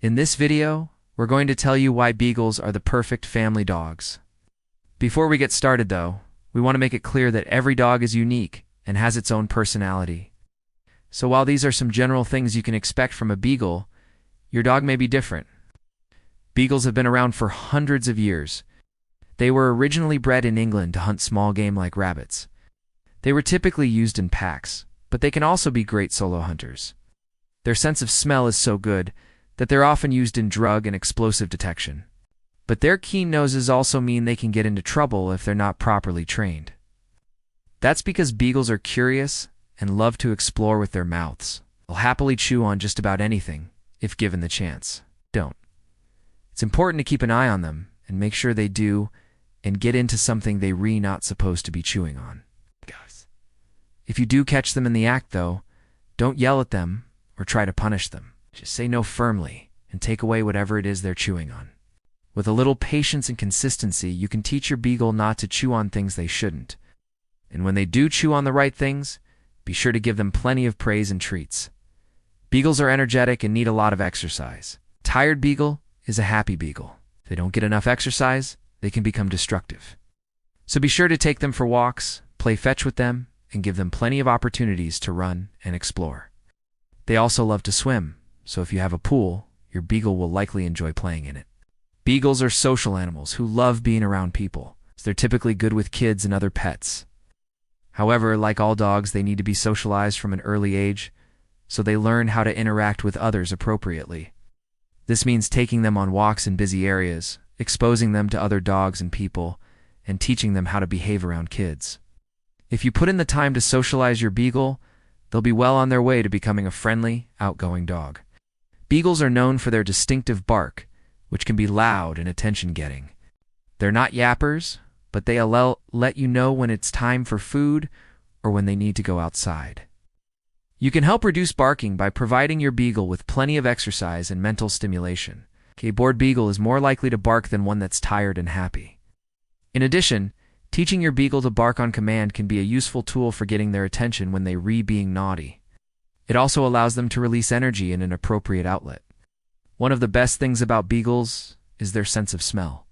In this video, we're going to tell you why Beagles are the perfect family dogs. Before we get started though, we want to make it clear that every dog is unique and has its own personality. So while these are some general things you can expect from a Beagle, your dog may be different. Beagles have been around for hundreds of years. They were originally bred in England to hunt small game like rabbits. They were typically used in packs, but they can also be great solo hunters. Their sense of smell is so good that they're often used in drug and explosive detection. But their keen noses also mean they can get into trouble if they're not properly trained. That's because Beagles are curious and love to explore with their mouths. They'll happily chew on just about anything, if given the chance. Don't. It's important to keep an eye on them and make sure they do and get into something they really not supposed to be chewing on. If you do catch them in the act though, don't yell at them or try to punish them. Just say no firmly and take away whatever it is they're chewing on. With a little patience and consistency, you can teach your Beagle not to chew on things they shouldn't. And when they do chew on the right things, be sure to give them plenty of praise and treats. Beagles are energetic and need a lot of exercise. A tired Beagle is a happy Beagle. If they don't get enough exercise, they can become destructive. So be sure to take them for walks, play fetch with them, and give them plenty of opportunities to run and explore. They also love to swim, so if you have a pool, your Beagle will likely enjoy playing in it. Beagles are social animals who love being around people, so they're typically good with kids and other pets. However, like all dogs, they need to be socialized from an early age, so they learn how to interact with others appropriately. This means taking them on walks in busy areas, exposing them to other dogs and people, and teaching them how to behave around kids. If you put in the time to socialize your Beagle, they'll be well on their way to becoming a friendly, outgoing dog. Beagles are known for their distinctive bark, which can be loud and attention-getting. They're not yappers, but they'll let you know when it's time for food or when they need to go outside. You can help reduce barking by providing your Beagle with plenty of exercise and mental stimulation. A bored Beagle is more likely to bark than one that's tired and happy. In addition, teaching your Beagle to bark on command can be a useful tool for getting their attention when they're being naughty. It also allows them to release energy in an appropriate outlet. One of the best things about Beagles is their sense of smell.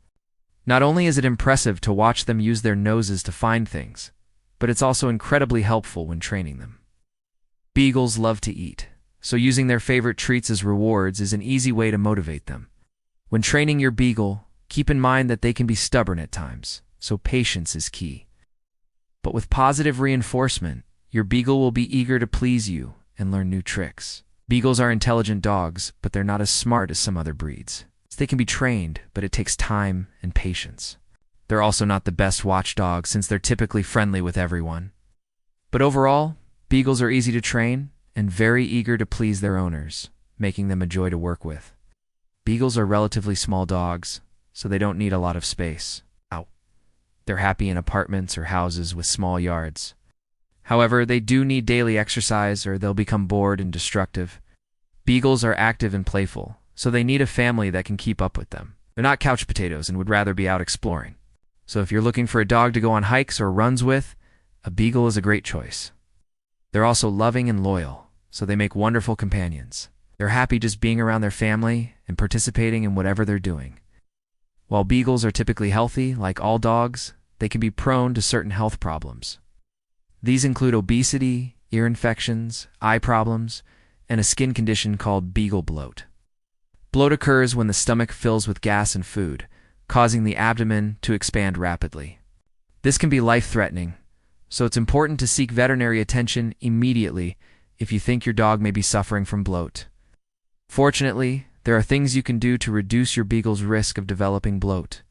Not only is it impressive to watch them use their noses to find things, but it's also incredibly helpful when training them. Beagles love to eat, so using their favorite treats as rewards is an easy way to motivate them. When training your Beagle, keep in mind that they can be stubborn at times, so patience is key. But with positive reinforcement, your Beagle will be eager to please you and learn new tricks. Beagles are intelligent dogs, but they're not as smart as some other breeds. They can be trained, but it takes time and patience. They're also not the best watchdogs since they're typically friendly with everyone. But overall, Beagles are easy to train and very eager to please their owners, making them a joy to work with. Beagles are relatively small dogs, so they don't need a lot of space. They're happy in apartments or houses with small yards. However, they do need daily exercise or they'll become bored and destructive. Beagles are active and playful, so they need a family that can keep up with them. They're not couch potatoes and would rather be out exploring. So if you're looking for a dog to go on hikes or runs with, a Beagle is a great choice. They're also loving and loyal, so they make wonderful companions. They're happy just being around their family and participating in whatever they're doing. While Beagles are typically healthy, like all dogs, they can be prone to certain health problems. These include obesity, ear infections, eye problems, and a skin condition called Beagle bloat. Bloat occurs when the stomach fills with gas and food, causing the abdomen to expand rapidly. This can be life-threatening, so it's important to seek veterinary attention immediately if you think your dog may be suffering from bloat. Fortunately, there are things you can do to reduce your Beagle's risk of developing bloat,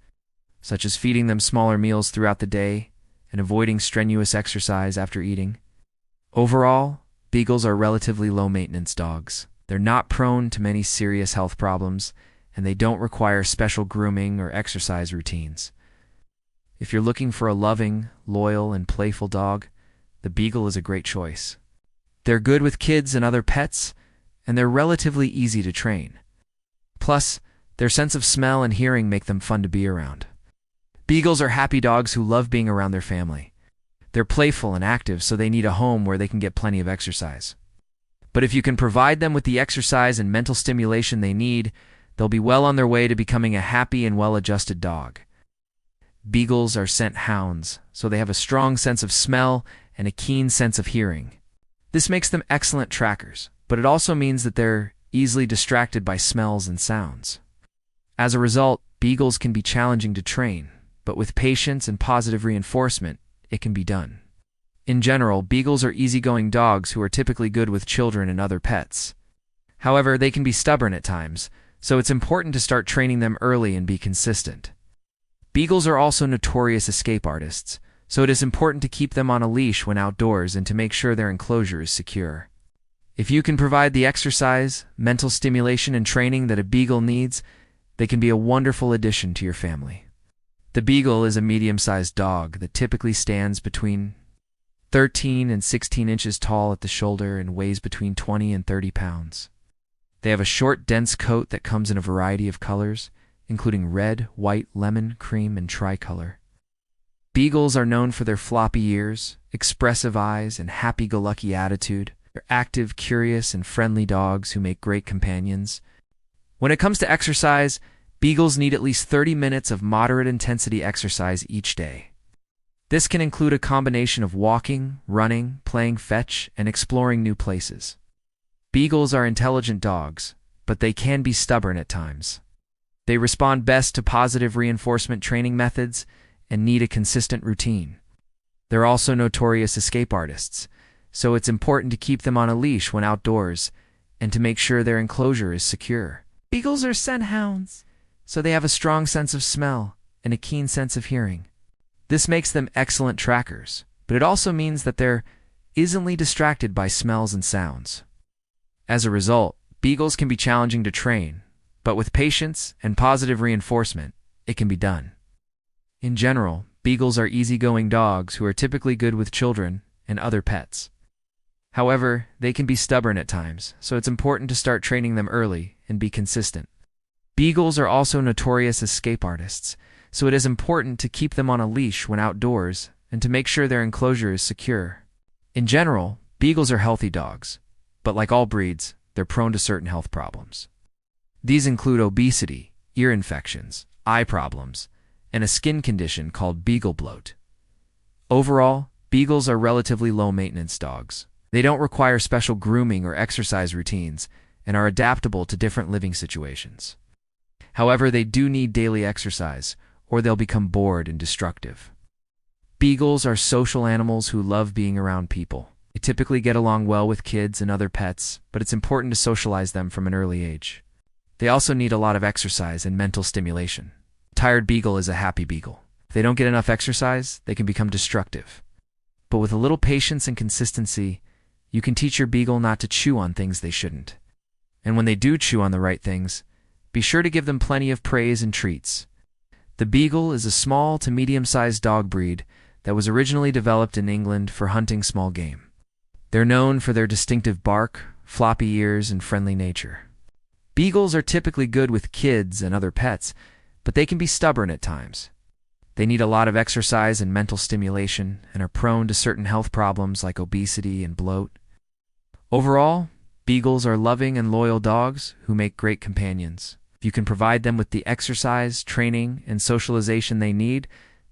such as feeding them smaller meals throughout the day and avoiding strenuous exercise after eating. Overall, Beagles are relatively low-maintenance dogs. They're not prone to many serious health problems, and they don't require special grooming or exercise routines. If you're looking for a loving, loyal, and playful dog, the Beagle is a great choice. They're good with kids and other pets, and they're relatively easy to train. Plus, their sense of smell and hearing make them fun to be around. Beagles are happy dogs who love being around their family. They're playful and active, so they need a home where they can get plenty of exercise. But if you can provide them with the exercise and mental stimulation they need, they'll be well on their way to becoming a happy and well-adjusted dog. Beagles are scent hounds, so they have a strong sense of smell and a keen sense of hearing. This makes them excellent trackers, but it also means that they're easily distracted by smells and sounds. As a result, beagles can be challenging to train, but with patience and positive reinforcement, it can be done. In general, beagles are easygoing dogs who are typically good with children and other pets. However, they can be stubborn at times, so it's important to start training them early and be consistent. Beagles are also notorious escape artists, so it is important to keep them on a leash when outdoors and to make sure their enclosure is secure. If you can provide the exercise, mental stimulation, and training that a beagle needs, they can be a wonderful addition to your family. The beagle is a medium-sized dog that typically stands between 13 and 16 inches tall at the shoulder and weighs between 20 and 30 pounds. They have a short, dense coat that comes in a variety of colors, including red, white, lemon, cream, and tricolor. Beagles are known for their floppy ears, expressive eyes, and happy-go-lucky attitude. They're active, curious, and friendly dogs who make great companions. When it comes to exercise, beagles need at least 30 minutes of moderate-intensity exercise each day. This can include a combination of walking, running, playing fetch, and exploring new places. Beagles are intelligent dogs, but they can be stubborn at times. They respond best to positive reinforcement training methods and need a consistent routine. They're also notorious escape artists, so it's important to keep them on a leash when outdoors and to make sure their enclosure is secure. Beagles are scent hounds, so they have a strong sense of smell and a keen sense of hearing. This makes them excellent trackers, but it also means that they're easily distracted by smells and sounds. As a result, beagles can be challenging to train, but with patience and positive reinforcement, it can be done. In general, beagles are easygoing dogs who are typically good with children and other pets. However, they can be stubborn at times, so it's important to start training them early and be consistent. Beagles are also notorious escape artists, so it is important to keep them on a leash when outdoors and to make sure their enclosure is secure. In general, beagles are healthy dogs, but like all breeds, they're prone to certain health problems. These include obesity, ear infections, eye problems, and a skin condition called beagle bloat. Overall, beagles are relatively low-maintenance dogs. They don't require special grooming or exercise routines and are adaptable to different living situations. However, they do need daily exercise, or they'll become bored and destructive. Beagles are social animals who love being around people. They typically get along well with kids and other pets, but it's important to socialize them from an early age. They also need a lot of exercise and mental stimulation. A tired beagle is a happy beagle. If they don't get enough exercise, they can become destructive. But with a little patience and consistency, you can teach your beagle not to chew on things they shouldn't. And when they do chew on the right things, be sure to give them plenty of praise and treats. The beagle is a small to medium-sized dog breed that was originally developed in England for hunting small game. They're known for their distinctive bark, floppy ears, and friendly nature. Beagles are typically good with kids and other pets, but they can be stubborn at times. They need a lot of exercise and mental stimulation and are prone to certain health problems like obesity and bloat. Overall, beagles are loving and loyal dogs who make great companions. If you can provide them with the exercise, training, and socialization they need,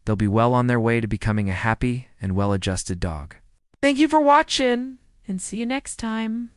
they'll be well on their way to becoming a happy and well-adjusted dog. Thank you for watching, and see you next time.